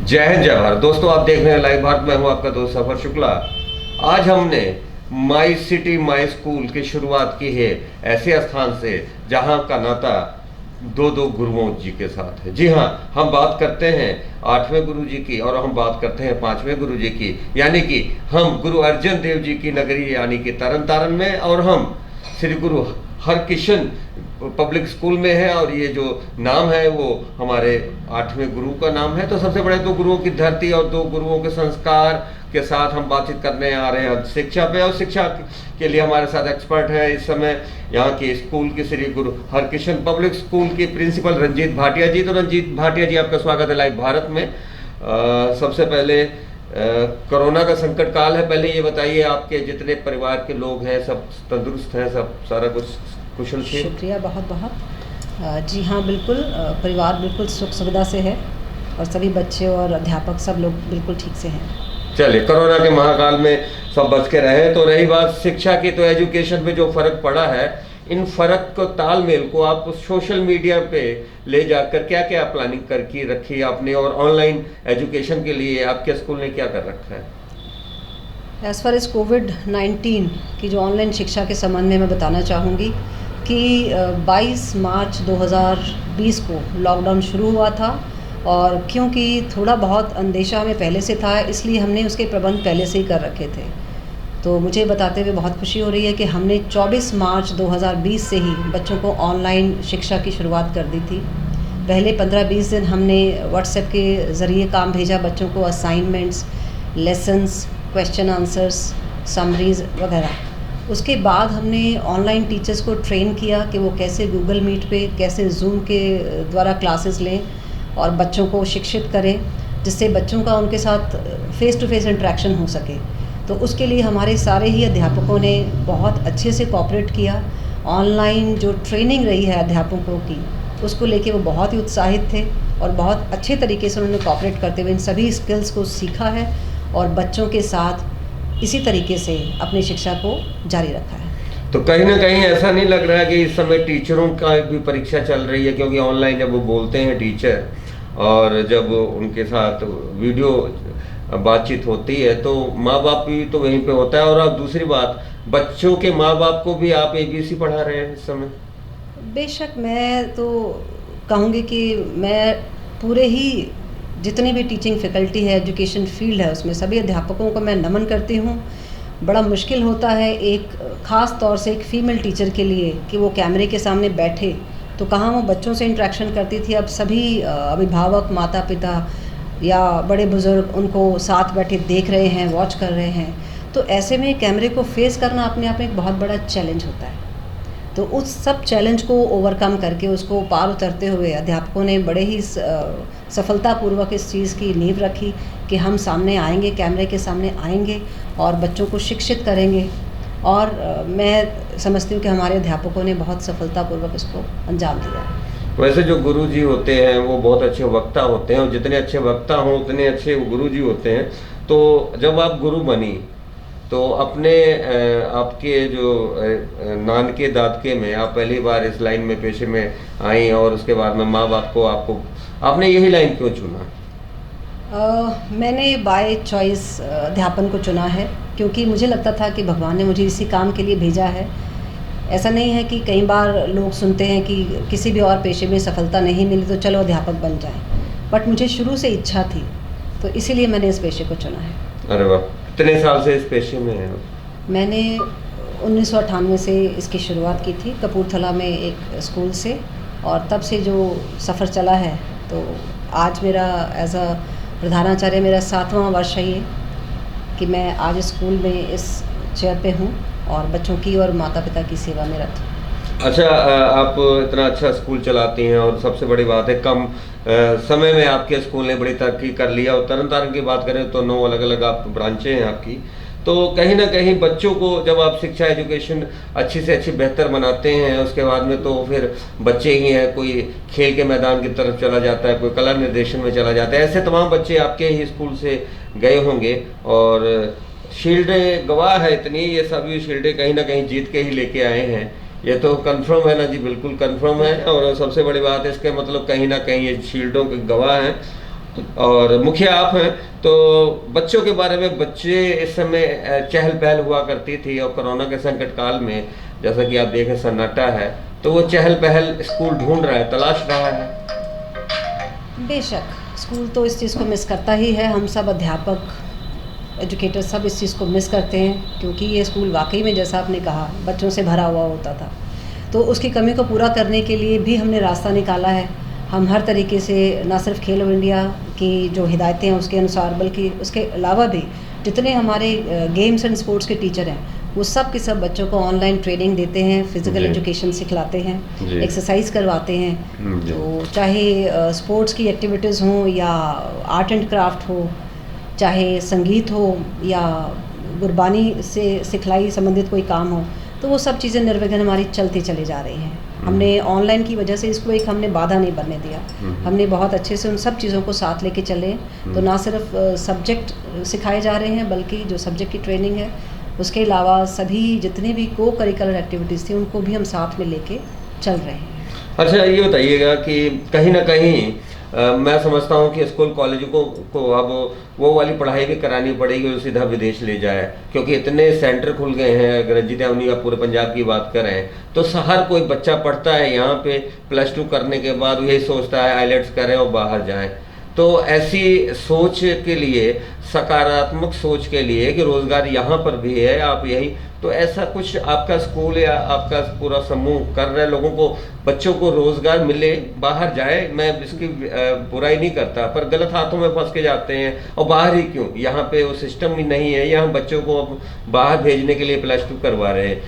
जय हिंद जय भारत। दोस्तों, आप देख रहे हैं लाइव भारत। मैं हूं आपका दोस्त सफर शुक्ला। आज हमने माई सिटी माई स्कूल की शुरुआत की है ऐसे स्थान से जहां का नाता दो दो गुरुओं जी के साथ है। जी हाँ, हम बात करते हैं 8वें गुरु जी की और हम बात करते हैं 5वें गुरु जी की, यानी कि हम गुरु अर्जन देव जी की नगरी यानी कि तरन तारण में, और हम श्री गुरु हरकिशन पब्लिक स्कूल में है। और ये जो नाम है वो हमारे 8वें गुरु का नाम है। तो सबसे बड़े दो गुरुओं की धरती और दो गुरुओं के संस्कार के साथ हम बातचीत करने आ रहे हैं शिक्षा पे। और शिक्षा के लिए हमारे साथ एक्सपर्ट है इस समय यहाँ के स्कूल के श्री गुरु हरकिशन पब्लिक स्कूल के प्रिंसिपल रंजीत भाटिया जी। तो रंजीत भाटिया जी, आपका स्वागत है लाइव भारत में। सबसे पहले कोरोना का संकट काल है, पहले ये बताइए आपके जितने परिवार के लोग हैं सब तंदुरुस्त हैं, सब सारा कुछ कुशल से? शुक्रिया बहुत बहुत। जी हाँ, बिल्कुल परिवार बिल्कुल सुख सुविधा से है और सभी बच्चे और अध्यापक सब लोग बिल्कुल ठीक से हैं। चलिए, कोरोना के महाकाल में सब बच के रहे। तो रही बात शिक्षा की, तो एजुकेशन में जो फर्क पड़ा है, इन फर्क को तालमेल को आप सोशल मीडिया पे ले जाकर क्या क्या प्लानिंग करके रखी आपने, और ऑनलाइन एजुकेशन के लिए आपके स्कूल ने क्या कर रखा है? एज़ फार एज कोविड-19 की जो ऑनलाइन शिक्षा के संबंध में मैं बताना चाहूँगी कि 22 मार्च 2020 को लॉकडाउन शुरू हुआ था, और क्योंकि थोड़ा बहुत अंदेशा हमें पहले से था इसलिए हमने उसके प्रबंध पहले से ही कर रखे थे। तो मुझे बताते हुए बहुत खुशी हो रही है कि हमने 24 मार्च 2020 से ही बच्चों को ऑनलाइन शिक्षा की शुरुआत कर दी थी। पहले 15-20 दिन हमने व्हाट्सएप के ज़रिए काम भेजा बच्चों को, assignments, lessons, question answers, summaries वगैरह। उसके बाद हमने ऑनलाइन टीचर्स को ट्रेन किया कि वो कैसे गूगल मीट पे, कैसे जूम के द्वारा क्लासेस लें और बच्चों को शिक्षित करें, जिससे बच्चों का उनके साथ फ़ेस टू फेस इंटरेक्शन हो सके। तो उसके लिए हमारे सारे ही अध्यापकों ने बहुत अच्छे से कोऑपरेट किया। ऑनलाइन जो ट्रेनिंग रही है अध्यापकों की, उसको लेके वो बहुत ही उत्साहित थे और बहुत अच्छे तरीके से उन्होंने कोऑपरेट करते हुए इन सभी स्किल्स को सीखा है और बच्चों के साथ इसी तरीके से अपनी शिक्षा को जारी रखा है। तो कहीं ना कहीं ऐसा नहीं लग रहा है कि इस समय टीचरों का भी परीक्षा चल रही है? क्योंकि ऑनलाइन जब वो बोलते हैं टीचर और जब उनके साथ वीडियो बातचीत होती है तो माँ बाप भी तो वहीं पे होता है। और अब दूसरी बात, बच्चों के माँ बाप को भी आप ABC पढ़ा रहे हैं इस समय? बेशक, मैं तो कहूँगी कि मैं पूरे ही जितनी भी टीचिंग फैकल्टी है, एजुकेशन फील्ड है, उसमें सभी अध्यापकों को मैं नमन करती हूँ। बड़ा मुश्किल होता है एक ख़ास तौर से एक फ़ीमेल टीचर के लिए कि वो कैमरे के सामने बैठे, तो कहाँ वो बच्चों से इंटरेक्शन करती थी। अब सभी अभिभावक, माता पिता या बड़े बुज़ुर्ग उनको साथ बैठे देख रहे हैं, वॉच कर रहे हैं। तो ऐसे में कैमरे को फेस करना अपने आप में एक बहुत बड़ा चैलेंज होता है। तो उस सब चैलेंज को ओवरकम करके, उसको पार उतरते हुए अध्यापकों ने बड़े ही सफलतापूर्वक इस चीज़ की नींव रखी कि हम सामने आएंगे, कैमरे के सामने आएंगे और बच्चों को शिक्षित करेंगे। और मैं समझती हूँ कि हमारे अध्यापकों ने बहुत सफलतापूर्वक इसको अंजाम दिया है। वैसे जो गुरु जी होते हैं वो बहुत अच्छे वक्ता होते हैं, और जितने अच्छे वक्ता हों उतने अच्छे गुरु जी होते हैं। तो जब आप गुरु बनी तो अपने आपके जो नानके दादके में आप पहली बार इस लाइन में पेशे में आई, और उसके बाद में माँ बाप को आपने यही लाइन क्यों चुना? मैंने बाय चॉइस अध्यापन को चुना है, क्योंकि मुझे लगता था कि भगवान ने मुझे इसी काम के लिए भेजा है। ऐसा नहीं है कि कई बार लोग सुनते हैं कि किसी भी और पेशे में सफलता नहीं मिली तो चलो अध्यापक बन जाएं, बट मुझे शुरू से इच्छा थी, तो इसीलिए मैंने इस पेशे को चुना है। अरे वाह, कितने साल से इस पेशे में हैं? मैंने 1998 से इसकी शुरुआत की थी कपूरथला में एक स्कूल से, और तब से जो सफ़र चला है, तो आज मेरा एज अ प्रधानाचार्य मेरा 7वां वर्ष है ये कि मैं आज स्कूल में इस चेयर पे हूँ और बच्चों की और माता पिता की सेवा में रत हूँ। अच्छा, आप इतना अच्छा स्कूल चलाती हैं, और सबसे बड़ी बात है कम समय में आपके स्कूल ने बड़ी तरक्की कर लिया। और तरन तारण की बात करें तो 9 अलग अलग आप ब्रांचें हैं आपकी। तो कहीं ना कहीं बच्चों को जब आप शिक्षा एजुकेशन अच्छी से अच्छी बेहतर बनाते हैं, उसके बाद में तो फिर बच्चे ही हैं, कोई खेल के मैदान की तरफ चला जाता है, कोई कला निर्देशन में चला जाता है। ऐसे तमाम बच्चे आपके ही स्कूल से गए होंगे, और शील्डें गवाह है इतनी, ये सभी शील्डें कहीं ना कहीं जीत के ही लेके आए हैं। ये तो कंफर्म है ना जी? बिल्कुल कंफर्म है। और सबसे बड़ी बात है, इसके मतलब कहीं ना कहीं ये शील्डों के गवाह हैं। और मुखिया आप हैं, तो बच्चों के बारे में, बच्चे इस समय चहल पहल हुआ करती थी और कोरोना के संकट काल में जैसा कि आप देखें सन्नाटा है, तो वो चहल पहल स्कूल ढूंढ रहा है, तलाश रहा है। बेशक स्कूल तो इस चीज़ को मिस करता ही है। हम सब अध्यापक, एजुकेटर सब इस चीज़ को मिस करते हैं, क्योंकि ये स्कूल वाकई में जैसा आपने कहा बच्चों से भरा हुआ होता था। तो उसकी कमी को पूरा करने के लिए भी हमने रास्ता निकाला है। हम हर तरीके से ना सिर्फ खेलो इंडिया की जो हिदायतें हैं उसके अनुसार, बल्कि उसके अलावा भी जितने हमारे गेम्स एंड स्पोर्ट्स के टीचर हैं वो सब के सब बच्चों को ऑनलाइन ट्रेनिंग देते हैं, फिजिकल एजुकेशन सिखलाते हैं, एक्सरसाइज करवाते हैं। तो चाहे स्पोर्ट्स की एक्टिविटीज़ हों या आर्ट एंड क्राफ्ट हो, चाहे संगीत हो या गुरबानी से सिखलाई संबंधित कोई काम हो, तो वो सब चीज़ें निर्विघ्न हमारी चलती चली जा रही हैं। हमने ऑनलाइन की वजह से इसको एक हमने बाधा नहीं बनने दिया। हमने बहुत अच्छे से उन सब चीज़ों को साथ लेके चले। तो ना सिर्फ सब्जेक्ट सिखाए जा रहे हैं, बल्कि जो सब्जेक्ट की ट्रेनिंग है उसके अलावा सभी जितने भी को करिकुलर एक्टिविटीज़ थी उनको भी हम साथ में लेके चल रहे हैं। अच्छा, ये बताइएगा कि कहीं ना कहीं मैं समझता हूँ कि स्कूल कॉलेजों को अब वो वाली पढ़ाई भी करानी पड़ेगी जो सीधा विदेश ले जाए, क्योंकि इतने सेंटर खुल गए हैं। अगर रंजीत अवनी या पूरे पंजाब की बात करें तो हर कोई बच्चा पढ़ता है यहाँ पे, +2 करने के बाद यही सोचता है आईलेट्स करें और बाहर जाएं। तो ऐसी सोच के लिए, सकारात्मक सोच के लिए कि रोज़गार यहाँ पर भी है, आप यही, तो ऐसा कुछ आपका स्कूल या आपका पूरा समूह कर रहे लोगों को, बच्चों को रोज़गार मिले, बाहर जाए। मैं इसकी बुराई नहीं करता, पर गलत हाथों में फंस के जाते हैं। और बाहर ही क्यों, यहाँ पे वो सिस्टम ही नहीं है, यहाँ बच्चों को अब बाहर भेजने के लिए +2 करवा रहे हैं।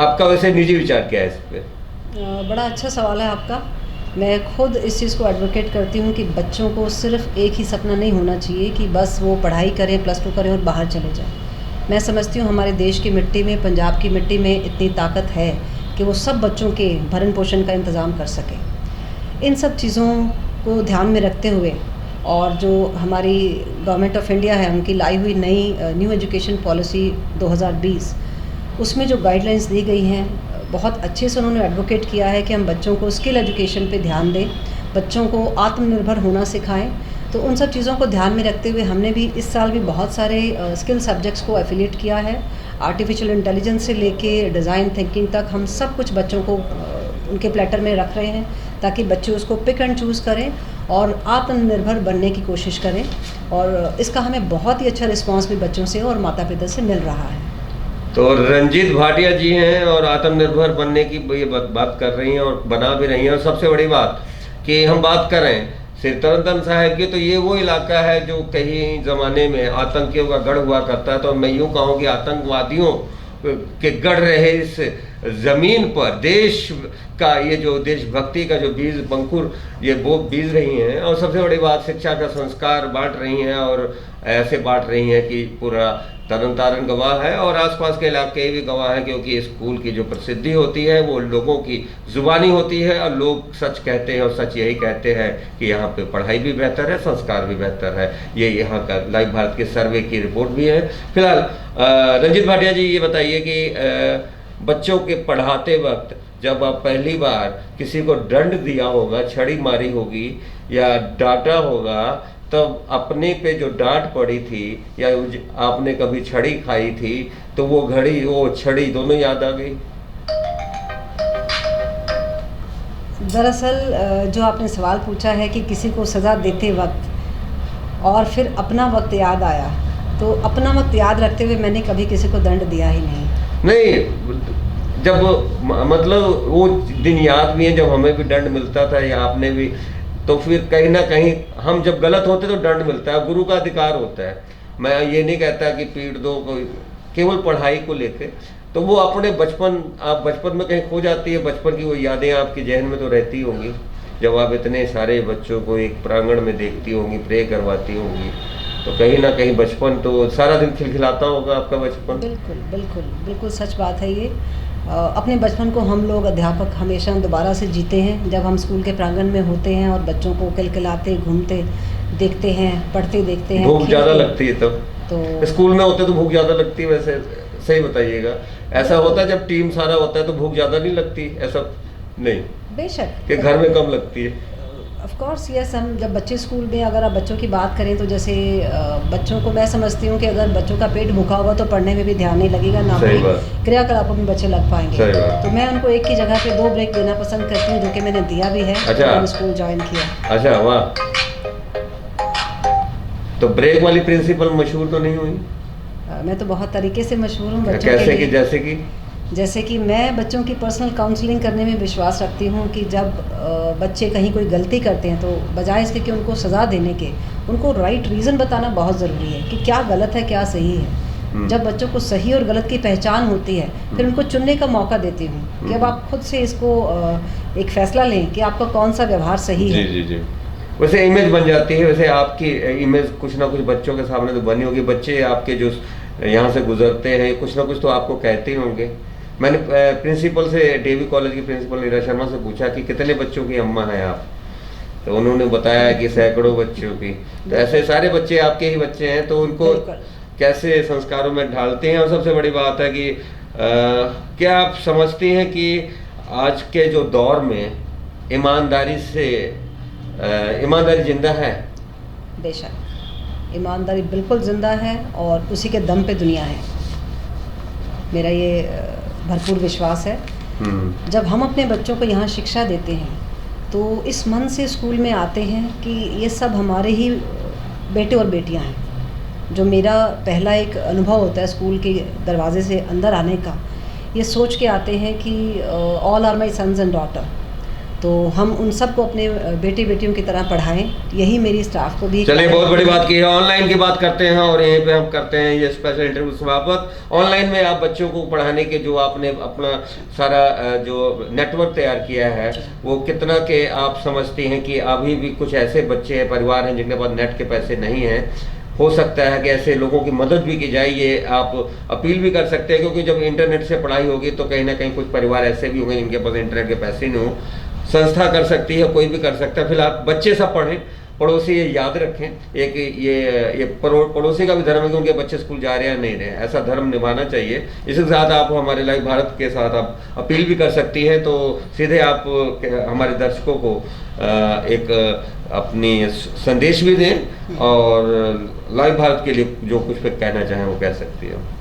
आपका वैसे निजी विचार क्या है इस पर? बड़ा अच्छा सवाल है आपका। मैं खुद इस चीज़ को एडवोकेट करती हूँ कि बच्चों को सिर्फ एक ही सपना नहीं होना चाहिए कि बस वो पढ़ाई करें, +2 करें और बाहर चले जाएं। मैं समझती हूँ हमारे देश की मिट्टी में, पंजाब की मिट्टी में इतनी ताकत है कि वो सब बच्चों के भरण पोषण का इंतज़ाम कर सकें। इन सब चीज़ों को ध्यान में रखते हुए और जो हमारी गवर्नमेंट ऑफ इंडिया है उनकी लाई हुई नई न्यू एजुकेशन पॉलिसी 2020, उसमें जो गाइडलाइंस दी गई हैं बहुत अच्छे से उन्होंने एडवोकेट किया है कि हम बच्चों को स्किल एजुकेशन पे ध्यान दें, बच्चों को आत्मनिर्भर होना सिखाएं। तो उन सब चीज़ों को ध्यान में रखते हुए हमने भी इस साल भी बहुत सारे स्किल सब्जेक्ट्स को एफिलिएट किया है। आर्टिफिशियल इंटेलिजेंस से लेके डिज़ाइन थिंकिंग तक हम सब कुछ बच्चों को उनके प्लेटर में रख रहे हैं, ताकि बच्चे उसको पिक एंड चूज़ करें और आत्मनिर्भर बनने की कोशिश करें। और इसका हमें बहुत ही अच्छा रिस्पॉन्स भी बच्चों से और माता पिता से मिल रहा है। तो रंजीत भाटिया जी हैं और आत्मनिर्भर बनने की ये बात कर रही हैं और बना भी रही हैं। और सबसे बड़ी बात कि हम बात करें सिर्फ तरन साहिब की, तो ये वो इलाका है जो कहीं ज़माने में आतंकियों का गढ़ हुआ करता है। तो मैं यूँ कहूँ कि आतंकवादियों के गढ़ रहे इस ज़मीन पर देश का ये जो देशभक्ति का जो बीज अंकुर ये वो बीज रही हैं। और सबसे बड़ी बात, शिक्षा का संस्कार बांट रही हैं और ऐसे बांट रही हैं कि पूरा तरन तारण गवाह है और आसपास के इलाके भी गवाह हैं, क्योंकि स्कूल की जो प्रसिद्धि होती है वो लोगों की जुबानी होती है और लोग सच कहते हैं और सच यही कहते हैं कि यहाँ पे पढ़ाई भी बेहतर है, संस्कार भी बेहतर है। ये यहाँ का लाइव भारत के सर्वे की रिपोर्ट भी है। फिलहाल रंजीत भाटिया जी ये बताइए कि बच्चों के पढ़ाते वक्त जब आप पहली बार किसी को दंड दिया होगा, छड़ी मारी होगी या डांटा होगा, तब अपने पे जो डांट पड़ी थी या आपने कभी छड़ी खाई थी, तो वो घड़ी वो छड़ी दोनों याद आ गई? दरअसल जो आपने सवाल पूछा है कि किसी को सज़ा देते वक्त और फिर अपना वक्त याद आया, तो अपना वक्त याद रखते हुए मैंने कभी किसी को दंड दिया ही नहीं। जब मतलब वो दिन याद भी है जब हमें भी दंड मिलता था या आपने भी, तो फिर कहीं ना कहीं हम जब गलत होते तो दंड मिलता है, गुरु का अधिकार होता है। मैं ये नहीं कहता कि पीट दो कोई, केवल पढ़ाई को लेके। तो वो अपने बचपन, आप बचपन में कहीं खो जाती है, बचपन की वो यादें आपके जहन में तो रहती होंगी जब आप इतने सारे बच्चों को एक प्रांगण में देखती होंगी, प्रे करवाती होंगी, तो कहीं ना कहीं बचपन तो सारा दिन खिलखिलाता होगा आपका बचपन। बिल्कुल बिल्कुल बिल्कुल सच बात है ये। अपने बचपन को हम लोग अध्यापक हमेशा दोबारा से जीते हैं जब हम स्कूल के प्रांगण में होते हैं और बच्चों को खिलखिलाते, घूमते देखते हैं, पढ़ते देखते हैं। भूख ज़्यादा लगती है तब तो स्कूल में होते तो भूख ज़्यादा लगती है, वैसे सही बताइएगा। ऐसा होता है जब टीम सारा होता है तो भूख ज़्यादा नहीं लगती? ऐसा नहीं, बेशक कि घर में कम लगती है। ऑफ कोर्स यस, हम जब बच्चे स्कूल में, अगर आप बच्चों की बात करें तो जैसे बच्चों को मैं समझती हूँ कि अगर बच्चों का पेट भूखा होगा तो पढ़ने में भी ध्यान नहीं लगेगा, ना सही ही बात। क्रियाकलापों में बच्चे लग पाएंगे। सही बात। तो मैं उनको एक की जगह पे 2 ब्रेक देना पसंद करती हूँ, जो कि मैंने दिया भी है। अच्छा। मैंने स्कूल ज्वाइन किया। अच्छा, वाह। तो ब्रेक वाली प्रिंसिपल मशहूर तो नहीं हुई? मैं तो बहुत तरीके से मशहूर हूँ बच्चों कैसे के कि लिए। जैसे कि मैं बच्चों की पर्सनल काउंसलिंग करने में विश्वास रखती हूँ कि जब बच्चे कहीं कोई गलती करते हैं तो बजाय इसके कि उनको सज़ा देने के, उनको राइट रीज़न बताना बहुत ज़रूरी है कि क्या गलत है क्या सही है। जब बच्चों को सही और गलत की पहचान होती है, फिर उनको चुनने का मौका देती हूँ कि अब आप खुद से इसको एक फ़ैसला लें कि आपका कौन सा व्यवहार सही है। जी जी। वैसे इमेज बन जाती है, वैसे आपकी इमेज कुछ ना कुछ बच्चों के सामने तो बनी होगी। बच्चे आपके जो यहाँ से गुजरते हैं कुछ ना कुछ तो आपको कहते ही होंगे। मैंने प्रिंसिपल से, डीवी कॉलेज की प्रिंसिपल नीरा शर्मा से पूछा कि कितने बच्चों की अम्मा हैं आप, तो उन्होंने बताया कि सैकड़ों बच्चों की। तो ऐसे सारे बच्चे आपके ही बच्चे हैं, तो उनको कैसे संस्कारों में ढालते हैं? और सबसे बड़ी बात है कि क्या आप समझती हैं कि आज के जो दौर में ईमानदारी जिंदा है? बेशक ईमानदारी बिल्कुल ज़िंदा है और उसी के दम पे दुनिया है, मेरा ये भरपूर विश्वास है। जब हम अपने बच्चों को यहाँ शिक्षा देते हैं तो इस मन से स्कूल में आते हैं कि ये सब हमारे ही बेटे और बेटियाँ हैं। जो मेरा पहला एक अनुभव होता है स्कूल के दरवाजे से अंदर आने का, ये सोच के आते हैं कि all are my sons and daughter, तो हम उन सबको अपने बेटे बेटियों की तरह पढ़ाएं। यही मेरी स्टाफ को भी। चलिए, बहुत बड़ी बात की है। ऑनलाइन की बात करते हैं और यहीं पे हम करते हैं ये स्पेशल इंटरव्यू समाप्त। ऑनलाइन में आप बच्चों को पढ़ाने के जो आपने अपना सारा जो नेटवर्क तैयार किया है, वो कितना के आप समझती हैं कि अभी भी कुछ ऐसे बच्चे हैं, परिवार हैं जिनके पास नेट के पैसे नहीं हैं? हो सकता है कि ऐसे लोगों की मदद भी की जाए, ये आप अपील भी कर सकते हैं, क्योंकि जब इंटरनेट से पढ़ाई होगी तो कहीं ना कहीं कुछ परिवार ऐसे भी होंगे जिनके पास इंटरनेट के पैसे नहीं हो। संस्था कर सकती है, कोई भी कर सकता है। फिलहाल बच्चे सब पढ़ें, पड़ोसी ये याद रखें, एक ये पड़ोसी का भी धर्म है कि उनके बच्चे स्कूल जा रहे हैं या नहीं रहे, ऐसा धर्म निभाना चाहिए। इसके साथ आप हमारे लाइव भारत के साथ आप अपील भी कर सकती हैं, तो सीधे आप हमारे दर्शकों को एक अपनी संदेश भी दें और लाइव भारत के लिए जो कुछ भी कहना चाहें वो कह सकती है।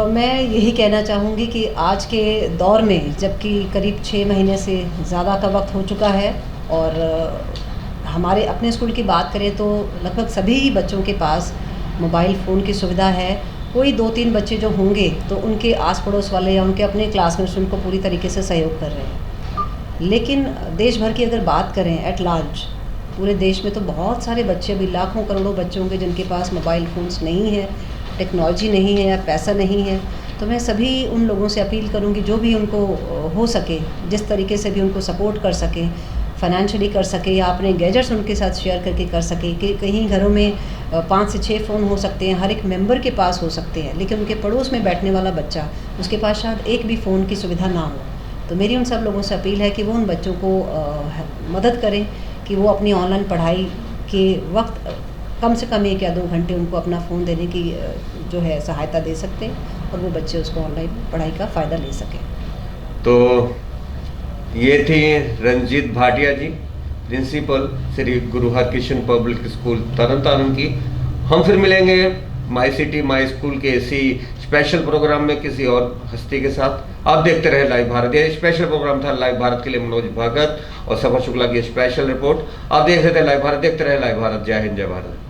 मैं यही कहना चाहूँगी कि आज के दौर में, जबकि करीब 6 महीने से ज़्यादा का वक्त हो चुका है और हमारे अपने स्कूल की बात करें तो लगभग सभी बच्चों के पास मोबाइल फ़ोन की सुविधा है। कोई 2-3 बच्चे जो होंगे तो उनके आस पड़ोस वाले या उनके अपने क्लासमेट्स उनको पूरी तरीके से सहयोग कर रहे हैं। लेकिन देश भर की अगर बात करें एट लार्ज, पूरे देश में तो बहुत सारे बच्चे, अभी लाखों करोड़ों बच्चे होंगे जिनके पास मोबाइल फ़ोन्स नहीं है, टेक्नोलॉजी नहीं है या पैसा नहीं है। तो मैं सभी उन लोगों से अपील करूंगी जो भी उनको हो सके, जिस तरीके से भी उनको सपोर्ट कर सके, फाइनेंशियली कर सके या अपने गैजेट्स उनके साथ शेयर करके कर सके। कि कहीं घरों में 5 से 6 फ़ोन हो सकते हैं, हर एक मेंबर के पास हो सकते हैं, लेकिन उनके पड़ोस में बैठने वाला बच्चा, उसके पास शायद एक भी फ़ोन की सुविधा ना हो। तो मेरी उन सब लोगों से अपील है कि वो उन बच्चों को मदद करें कि वो अपनी ऑनलाइन पढ़ाई के वक्त कम से कम 1 या 2 घंटे उनको अपना फ़ोन देने की जो है सहायता दे सकते हैं और वो बच्चे उसको ऑनलाइन पढ़ाई का फ़ायदा ले सकें। तो ये थी रंजीत भाटिया जी, प्रिंसिपल श्री गुरु हरकृष्ण पब्लिक स्कूल तरनतारन की। हम फिर मिलेंगे माई सिटी माई स्कूल के इसी स्पेशल प्रोग्राम में किसी और हस्ती के साथ। आप देखते रहे लाइव भारत। ये स्पेशल प्रोग्राम था लाइव भारत के लिए मनोज भगत और सफर शुक्ला की स्पेशल रिपोर्ट। आप देख रहे थे लाइव भारत, देखते रहे लाइव भारत। जय हिंद, जय भारत।